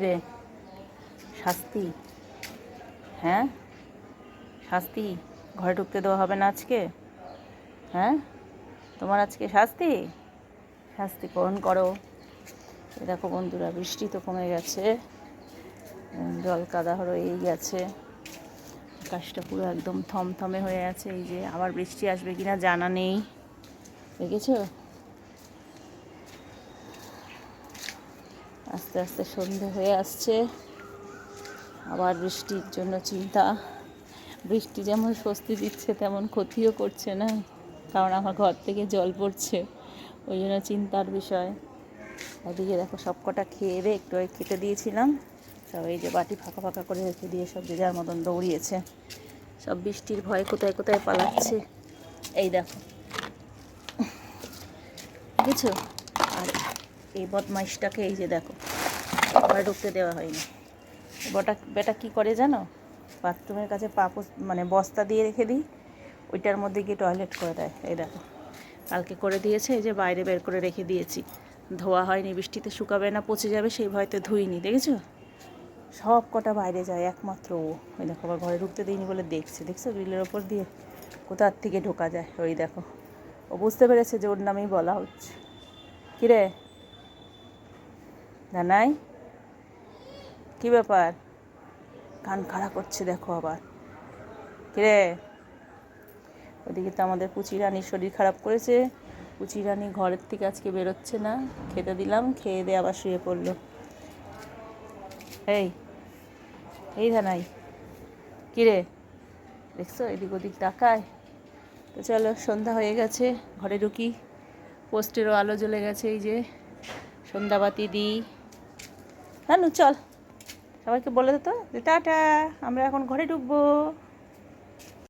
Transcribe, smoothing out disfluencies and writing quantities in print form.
রে শাস্তি, হ্যাঁ শাস্তি, ঘরে ঢুকতে দেওয়া হবে না আজকে? হ্যাঁ, তোমার আজকে শাস্তি, শাস্তি পূরণ করো। এ দেখো বন্ধুরা, বৃষ্টি তো কমে গেছে, জল কাদা হয়েই গেছে, আকাশটা পুরো একদম থমথমে হয়ে আছে। এই যে আবার বৃষ্টি আসবে কিনা জানা নেই, দেখেছো? আস্তে আস্তে সন্ধে হয়ে আসছে, আবার বৃষ্টির জন্য চিন্তা। বৃষ্টি যেমন স্বস্তি দিচ্ছে তেমন ক্ষতিও করছে না, কারণ আমার ঘর থেকে জল পড়ছে, ওই জন্য চিন্তার বিষয়। ওদিকে দেখো সব কটা খেয়ে দিয়ে একটু খেতে দিয়েছিলাম, সব এই যে বাটি ফাঁকা ফাঁকা করে রেখে দিয়ে সব যে যার মতন দৌড়িয়েছে, সব বৃষ্টির ভয়ে কোথায় কোথায় পালাচ্ছে। এই দেখো, বুঝেছো? আর এই বদমাইশটাকে এই যে দেখো, ঘরে ঢুকতে দেওয়া হয়নি। বেটা কী করে জানো, বাথরুমের কাছে মানে বস্তা দিয়ে রেখে দিই, ওইটার মধ্যে গিয়ে টয়লেট করে দেয়। এই দেখো, কালকে করে দিয়েছে, এই যে বাইরে বের করে রেখে দিয়েছি, ধোয়া হয়নি, বৃষ্টিতে শুকাবে না, পচে যাবে, সেই ভয়তে ধুইনি। দেখেছো? সব কটা বাইরে যায়, একমাত্র ও। ওই দেখো, আবার ঘরে ঢুকতে দিইনি বলে দেখছো গ্রিলের ওপর দিয়ে কোথার থেকে ঢোকা যায়। ওই দেখো, ও বুঝতে পেরেছে যে ওর নামেই বলা হচ্ছে। কিরে জানাই, কী ব্যাপার? কান খাড়া করছে দেখো আবার। কিরে, ওদিকে তো আমাদের পুচি রানীর শরীর খারাপ করেছে, পুচি রানী ঘরের থেকে আজকে বেরোচ্ছে না। খেতে দিলাম, খেয়ে দিয়ে আবার শুয়ে পড়লো। এই এই ধানাই, কিরে, দেখছো এদিক ওদিক তাকায়? তো চলো, সন্ধ্যা হয়ে গেছে, ঘরে ঢুকি। পোস্টেরও আলো জ্বলে গেছে, এই যে সন্ধ্যাবাতি দিই। নানু চল, সবাইকে বলে দে তো যে টাটা, আমরা এখন ঘরে ঢুকবো।